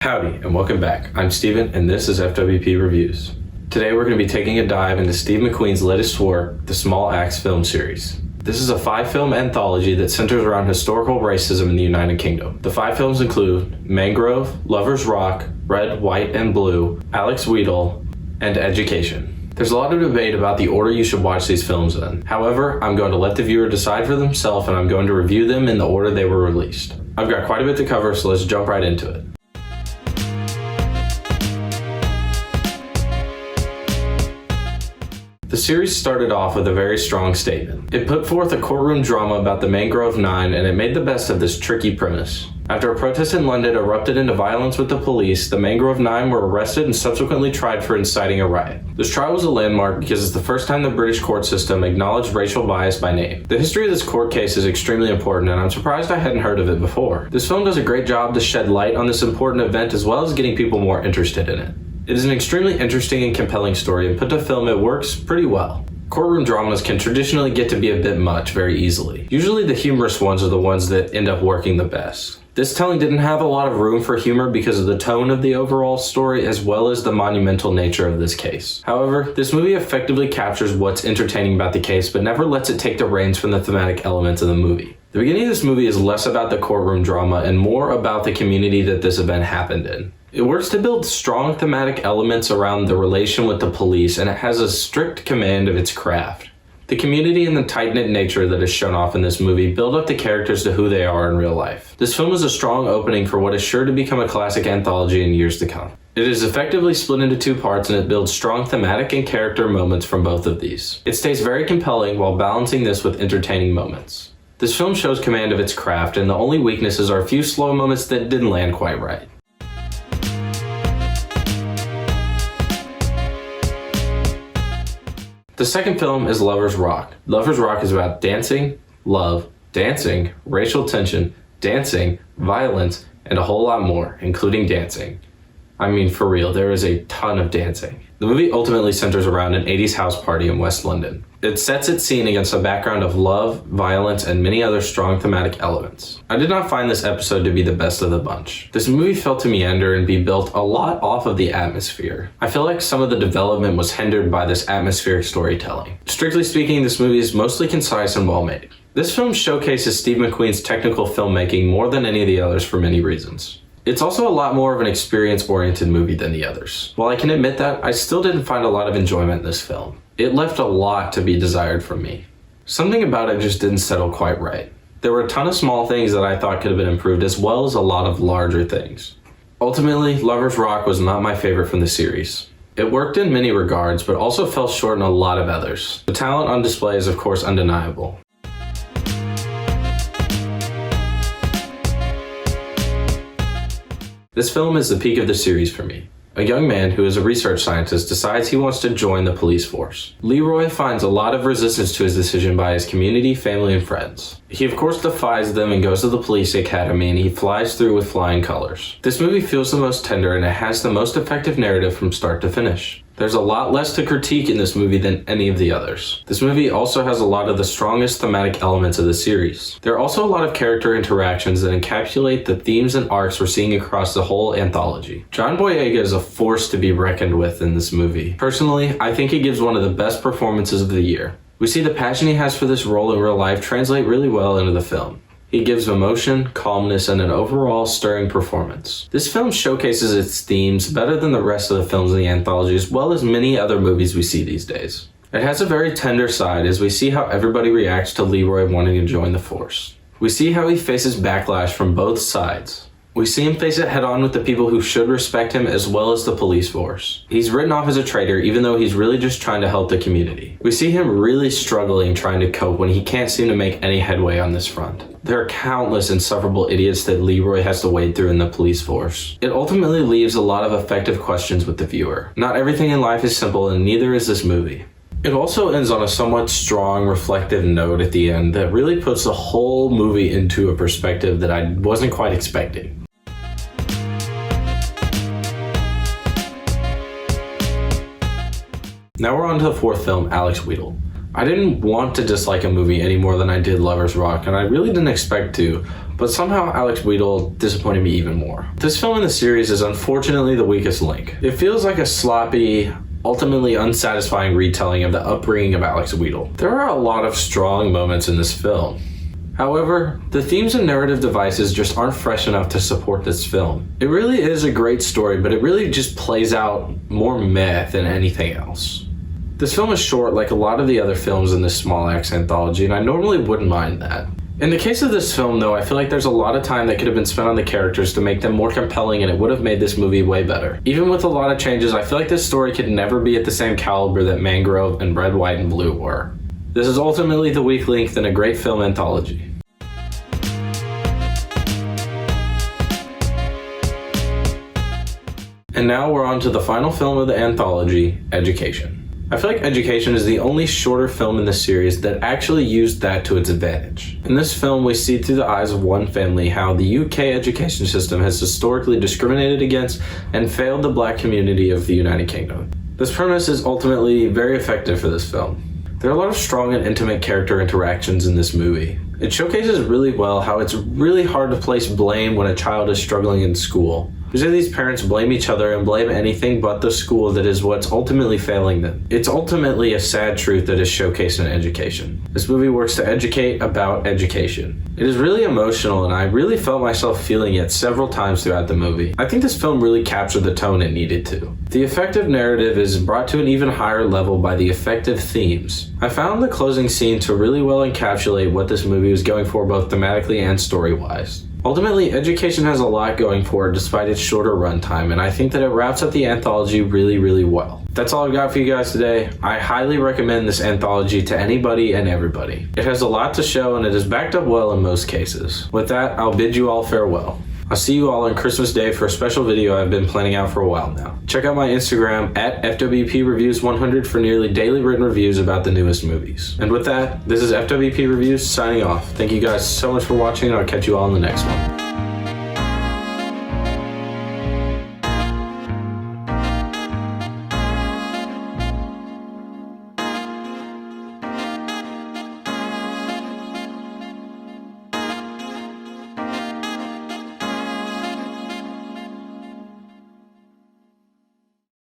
Howdy, and welcome back. I'm Steven, and this is FWP Reviews. Today we're going to be taking a dive into Steve McQueen's latest work, the Small Axe film series. This is a 5-film anthology that centers around historical racism in the United Kingdom. The 5 films include Mangrove, Lover's Rock, Red, White, and Blue, Alex Wheatle, and Education. There's a lot of debate about the order you should watch these films in. However, I'm going to let the viewer decide for themselves, and I'm going to review them in the order they were released. I've got quite a bit to cover, so let's jump right into it. The series started off with a very strong statement. It put forth a courtroom drama about the Mangrove Nine, and it made the best of this tricky premise. After a protest in London erupted into violence with the police, the Mangrove Nine were arrested and subsequently tried for inciting a riot. This trial was a landmark because it's the first time the British court system acknowledged racial bias by name. The history of this court case is extremely important, and I'm surprised I hadn't heard of it before. This film does a great job to shed light on this important event as well as getting people more interested in it. It is an extremely interesting and compelling story, and put to film it works pretty well. Courtroom dramas can traditionally get to be a bit much very easily. Usually the humorous ones are the ones that end up working the best. This telling didn't have a lot of room for humor because of the tone of the overall story as well as the monumental nature of this case. However, this movie effectively captures what's entertaining about the case but never lets it take the reins from the thematic elements of the movie. The beginning of this movie is less about the courtroom drama and more about the community that this event happened in. It works to build strong thematic elements around the relation with the police, and it has a strict command of its craft. The community and the tight-knit nature that is shown off in this movie build up the characters to who they are in real life. This film is a strong opening for what is sure to become a classic anthology in years to come. It is effectively split into 2 parts, and it builds strong thematic and character moments from both of these. It stays very compelling while balancing this with entertaining moments. This film shows command of its craft, and the only weaknesses are a few slow moments that didn't land quite right. The second film is Lover's Rock. Lover's Rock is about dancing, love, dancing, racial tension, dancing, violence, and a whole lot more, including dancing. I mean, for real, there is a ton of dancing. The movie ultimately centers around an 80s house party in West London. It sets its scene against a background of love, violence, and many other strong thematic elements. I did not find this episode to be the best of the bunch. This movie felt to meander and be built a lot off of the atmosphere. I feel like some of the development was hindered by this atmospheric storytelling. Strictly speaking, this movie is mostly concise and well made. This film showcases Steve McQueen's technical filmmaking more than any of the others for many reasons. It's also a lot more of an experience-oriented movie than the others. While I can admit that, I still didn't find a lot of enjoyment in this film. It left a lot to be desired from me. Something about it just didn't settle quite right. There were a ton of small things that I thought could have been improved as well as a lot of larger things. Ultimately, Lover's Rock was not my favorite from the series. It worked in many regards, but also fell short in a lot of others. The talent on display is of course undeniable. This film is the peak of the series for me. A young man who is a research scientist decides he wants to join the police force. Leroy finds a lot of resistance to his decision by his community, family, and friends. He of course defies them and goes to the police academy, and he flies through with flying colors. This movie feels the most tender, and it has the most effective narrative from start to finish. There's a lot less to critique in this movie than any of the others. This movie also has a lot of the strongest thematic elements of the series. There are also a lot of character interactions that encapsulate the themes and arcs we're seeing across the whole anthology. John Boyega is a force to be reckoned with in this movie. Personally, I think he gives one of the best performances of the year. We see the passion he has for this role in real life translate really well into the film. He gives emotion, calmness, and an overall stirring performance. This film showcases its themes better than the rest of the films in the anthology as well as many other movies we see these days. It has a very tender side as we see how everybody reacts to Leroy wanting to join the force. We see how he faces backlash from both sides. We see him face it head on with the people who should respect him as well as the police force. He's written off as a traitor even though he's really just trying to help the community. We see him really struggling trying to cope when he can't seem to make any headway on this front. There are countless insufferable idiots that Leroy has to wade through in the police force. It ultimately leaves a lot of effective questions with the viewer. Not everything in life is simple, and neither is this movie. It also ends on a somewhat strong, reflective note at the end that really puts the whole movie into a perspective that I wasn't quite expecting. Now we're on to the 4th film, Alex Wheatle. I didn't want to dislike a movie any more than I did Lover's Rock, and I really didn't expect to. but somehow Alex Wheatle disappointed me even more. This film in the series is unfortunately the weakest link. It feels like a sloppy, ultimately unsatisfying retelling of the upbringing of Alex Wheatle. There are a lot of strong moments in this film. However, the themes and narrative devices just aren't fresh enough to support this film. It really is a great story, but it really just plays out more meh than anything else. This film is short like a lot of the other films in this Small Axe anthology, and I normally wouldn't mind that. In the case of this film though, I feel like there's a lot of time that could have been spent on the characters to make them more compelling, and it would have made this movie way better. Even with a lot of changes, I feel like this story could never be at the same caliber that Mangrove and Red, White, and Blue were. This is ultimately the weak link in a great film anthology. And now we're on to the final film of the anthology, Education. I feel like Education is the only shorter film in the series that actually used that to its advantage. In this film, we see through the eyes of one family how the UK education system has historically discriminated against and failed the black community of the United Kingdom. This premise is ultimately very effective for this film. There are a lot of strong and intimate character interactions in this movie. It showcases really well how it's really hard to place blame when a child is struggling in school. Usually these parents blame each other and blame anything but the school that is what's ultimately failing them. It's ultimately a sad truth that is showcased in Education. This movie works to educate about education. It is really emotional, and I really felt myself feeling it several times throughout the movie. I think this film really captured the tone it needed to. The effective narrative is brought to an even higher level by the effective themes. I found the closing scene to really well encapsulate what this movie was going for both thematically and story-wise. Ultimately, Education has a lot going for it despite its shorter runtime, and I think that it wraps up the anthology really well. That's all I've got for you guys today. I highly recommend this anthology to anybody and everybody. It has a lot to show, and it is backed up well in most cases. With that, I'll bid you all farewell. I'll see you all on Christmas Day for a special video I've been planning out for a while now. Check out my Instagram at FWPReviews100 for nearly daily written reviews about the newest movies. And with that, this is FWP Reviews signing off. Thank you guys so much for watching, and I'll catch you all in the next one.